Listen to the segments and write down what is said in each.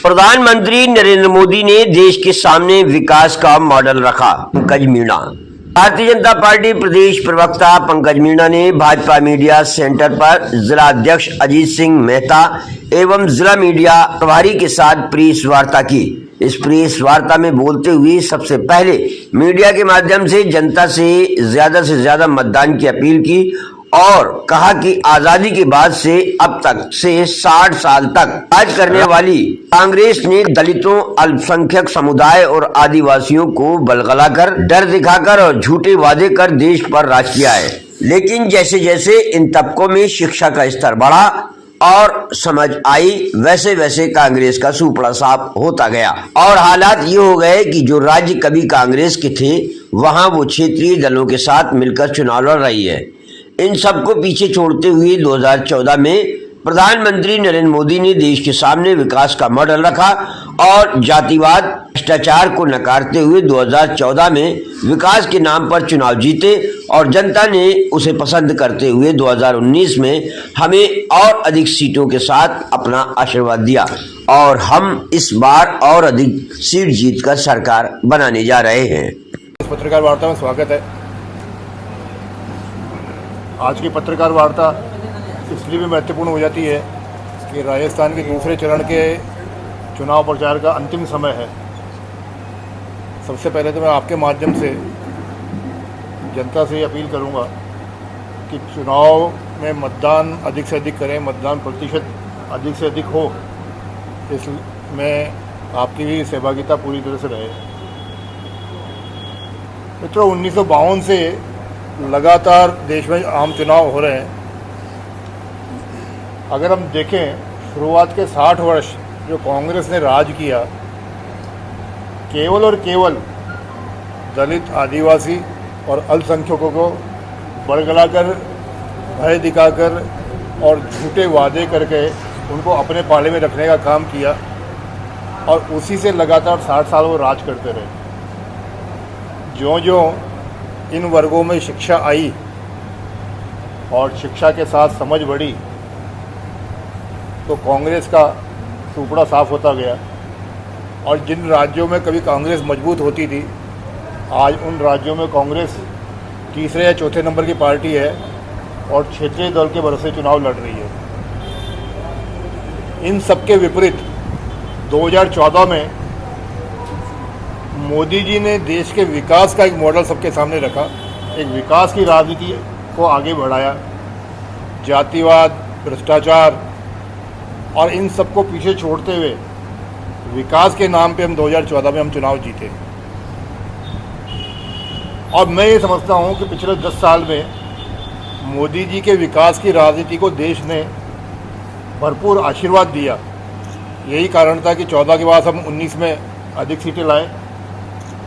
प्रधानमंत्री नरेंद्र मोदी ने देश के सामने विकास का मॉडल रखा। पंकज मीणा। भारतीय जनता पार्टी प्रदेश प्रवक्ता पंकज मीणा ने भाजपा मीडिया सेंटर पर जिला अध्यक्ष अजीत सिंह मेहता एवं जिला मीडिया प्रभारी के साथ प्रेस वार्ता की। इस प्रेस वार्ता में बोलते हुए सबसे पहले मीडिया के माध्यम से जनता से ज्यादा मतदान की अपील की और कहा कि आजादी के बाद से अब तक से 60 साल तक राज करने वाली कांग्रेस ने दलितों, अल्पसंख्यक समुदाय और आदिवासियों को बलगलाकर, डर दिखाकर और झूठे वादे कर देश पर राज किया है। लेकिन जैसे जैसे इन तबकों में शिक्षा का स्तर बढ़ा और समझ आई, वैसे वैसे कांग्रेस का सुपड़ा साफ होता गया और हालात ये हो गए कि जो राज्य कभी कांग्रेस के थे वहां वो क्षेत्रीय दलों के साथ मिलकर चुनाव लड़ रही है। इन सबको पीछे छोड़ते हुए 2014 में प्रधानमंत्री नरेंद्र मोदी ने देश के सामने विकास का मॉडल रखा और जातिवाद, भ्रष्टाचार को नकारते हुए 2014 में विकास के नाम पर चुनाव जीते और जनता ने उसे पसंद करते हुए 2019 में हमें और अधिक सीटों के साथ अपना आशीर्वाद दिया और हम इस बार और अधिक सीट जीतकर सरकार बनाने जा रहे हैं। इस पत्रकार वार्ता में स्वागत है। आज की पत्रकार वार्ता इसलिए भी महत्वपूर्ण हो जाती है कि राजस्थान के दूसरे चरण के चुनाव प्रचार का अंतिम समय है। सबसे पहले तो मैं आपके माध्यम से जनता से अपील करूंगा कि चुनाव में मतदान अधिक से अधिक करें, मतदान प्रतिशत अधिक से अधिक हो, इसमें आपकी भी सहभागिता पूरी तरह से रहे। मित्रों, 1952 से लगातार देश में आम चुनाव हो रहे हैं। अगर हम देखें, शुरुआत के 60 वर्ष जो कांग्रेस ने राज किया, केवल और केवल दलित, आदिवासी और अल्पसंख्यकों को बरगलाकर, भय दिखाकर और झूठे वादे करके उनको अपने पाले में रखने का काम किया और उसी से लगातार 60 साल वो राज करते रहे। ज्यों-ज्यों इन वर्गों में शिक्षा आई और शिक्षा के साथ समझ बढ़ी तो कांग्रेस का सुपड़ा साफ होता गया और जिन राज्यों में कभी कांग्रेस मजबूत होती थी, आज उन राज्यों में कांग्रेस तीसरे या चौथे नंबर की पार्टी है और क्षेत्रीय दल के भरोसे चुनाव लड़ रही है। इन सबके विपरीत 2014 में मोदी जी ने देश के विकास का एक मॉडल सबके सामने रखा, एक विकास की राजनीति को आगे बढ़ाया। जातिवाद, भ्रष्टाचार और इन सबको पीछे छोड़ते हुए विकास के नाम पे हम 2014 में हम चुनाव जीते। और मैं ये समझता हूँ कि पिछले 10 साल में मोदी जी के विकास की राजनीति को देश ने भरपूर आशीर्वाद दिया। यही कारण था कि 14 के बाद हम 19 में अधिक सीटें लाए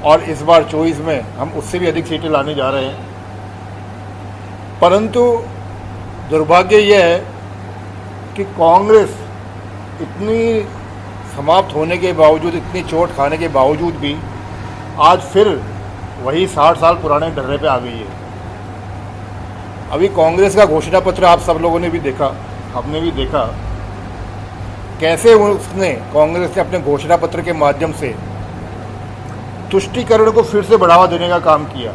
और इस बार 24 में हम उससे भी अधिक सीटें लाने जा रहे हैं। परंतु दुर्भाग्य यह है कि कांग्रेस इतनी समाप्त होने के बावजूद, इतनी चोट खाने के बावजूद भी आज फिर वही 60 साल पुराने ढर्रे पे आ गई है। अभी कांग्रेस का घोषणा पत्र आप सब लोगों ने भी देखा, हमने भी देखा, कैसे उसने, कांग्रेस ने अपने घोषणा पत्र के माध्यम से तुष्टीकरण को फिर से बढ़ावा देने का काम किया।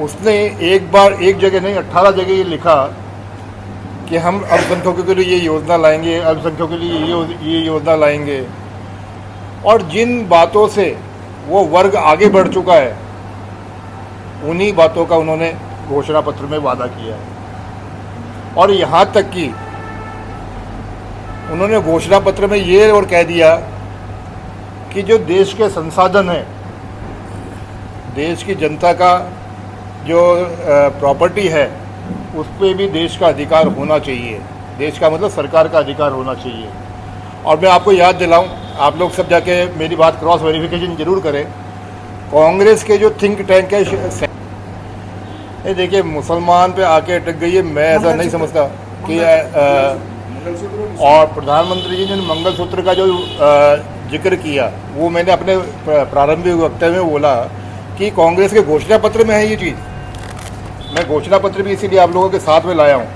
उसने एक बार एक जगह नहीं 18 जगह ये लिखा कि हम अल्पसंख्यकों के लिए ये योजना लाएंगे, अल्पसंख्यकों के लिए ये योजना लाएंगे। और जिन बातों से वो वर्ग आगे बढ़ चुका है, उन्हीं बातों का उन्होंने घोषणा पत्र में वादा किया है। और यहाँ तक कि उन्होंने घोषणा पत्र में ये और कह दिया कि जो देश के संसाधन हैं, देश की जनता का जो प्रॉपर्टी है, उस पर भी देश का अधिकार होना चाहिए। देश का मतलब सरकार का अधिकार होना चाहिए। और मैं आपको याद दिलाऊं, आप लोग सब जाके मेरी बात क्रॉस वेरिफिकेशन जरूर करें। कांग्रेस के जो थिंक टैंक है, ये देखिए मुसलमान पे आके अटक गई है। मैं ऐसा नहीं समझता कि और प्रधानमंत्री जी ने मंगलसूत्र का जो जिक्र किया, वो मैंने अपने प्रारंभिक वक्तव्य में बोला कि कांग्रेस के घोषणा पत्र में है ये चीज़। मैं घोषणा पत्र भी इसीलिए आप लोगों के साथ में लाया हूँ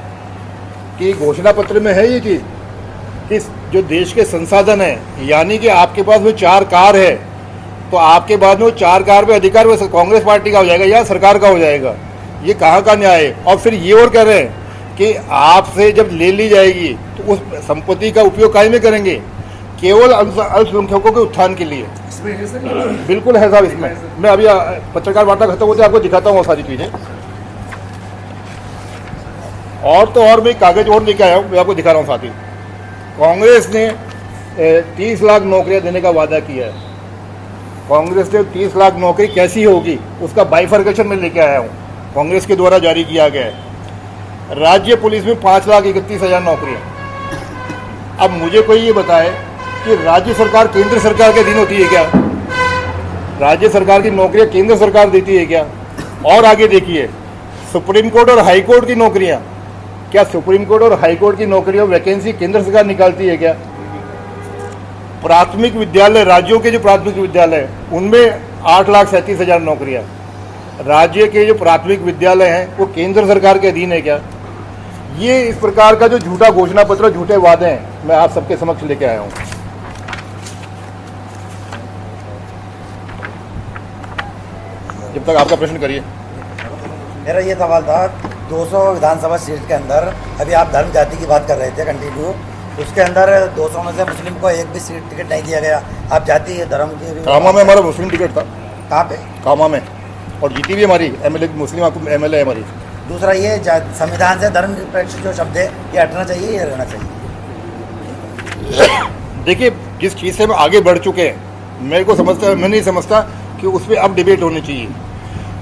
कि घोषणा पत्र में है ये चीज़ कि जो देश के संसाधन है, यानी कि आपके पास वो 4 कार है, तो आपके बाद में वो 4 कार पे अधिकार वो कांग्रेस पार्टी का हो जाएगा या सरकार का हो जाएगा। ये कहाँ का न्याय है? और फिर ये और कह रहे हैं कि आपसे जब ले ली जाएगी तो उस संपत्ति का उपयोग काहे में करेंगे? केवल अल्पसंख्यकों के उत्थान के लिए। बिल्कुल है साहब। इसमें मैं अभी पत्रकार वार्ता खत्म होते आपको दिखाता हूँ वो सारी चीज़ें। और तो और मैं कागज और लेके आया हूँ, मैं आपको दिखा रहा हूँ साथी। कांग्रेस ने 30 लाख नौकरियां देने का वादा किया है। कांग्रेस ने 30 लाख नौकरी कैसी होगी उसका बाइफर्केशन में लेके आया हूँ, कांग्रेस के द्वारा जारी किया गया है। राज्य पुलिस में 5,31,000 नौकरियां। अब मुझे कोई ये बताए कि राज्य सरकार केंद्र सरकार के अधीन होती है क्या? राज्य सरकार की नौकरियां केंद्र सरकार देती है क्या? और आगे देखिए, सुप्रीम कोर्ट और हाई कोर्ट की नौकरियां, क्या सुप्रीम कोर्ट और हाई कोर्ट की नौकरियों वैकेंसी केंद्र सरकार निकालती है क्या? प्राथमिक विद्यालय, राज्यों के जो प्राथमिक विद्यालय हैं उनमें 8,37,000 नौकरियां। राज्य के जो प्राथमिक विद्यालय हैं वो केंद्र सरकार के अधीन है क्या? ये इस प्रकार का जो झूठा घोषणा पत्र, झूठे वादे हैं, मैं आप सबके समक्ष लेके आया हूं। जब तक आपका प्रश्न करिए। मेरा ये सवाल था, 200 विधानसभा सीट के अंदर अभी आप धर्म जाति की बात कर रहे थे कंटिन्यू, उसके अंदर 200 में से मुस्लिम को एक भी सीट टिकट नहीं दिया गया। आप जाति धर्म की कामा में हमारा मुस्लिम टिकट था। कहाँ पे? कामा में, और जीती भी हमारी एमएलए, मुस्लिम एमएलए है हमारी। दूसरा ये संविधान से धर्म निरपेक्ष जो शब्द है ये हटना चाहिए या रहना चाहिए? देखिए, जिस चीज़ से हम आगे बढ़ चुके हैं, मेरे को समझता, मैं नहीं समझता कि उस पर अब डिबेट होनी चाहिए,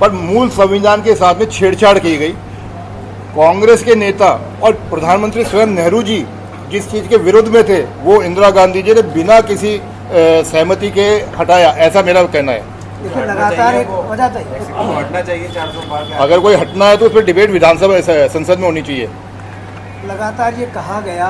पर मूल संविधान के साथ में छेड़छाड़ की गई। कांग्रेस के नेता और प्रधानमंत्री स्वयं नेहरू जी जिस चीज़ के विरुद्ध में थे वो इंदिरा गांधी जी ने बिना किसी सहमति के हटाया, ऐसा मेरा कहना है। लगातार एक वजह हटना चाहिए 400 पार के। अगर कोई हटना है तो उस पर डिबेट विधानसभा संसद में होनी चाहिए। लगातार ये कहा गया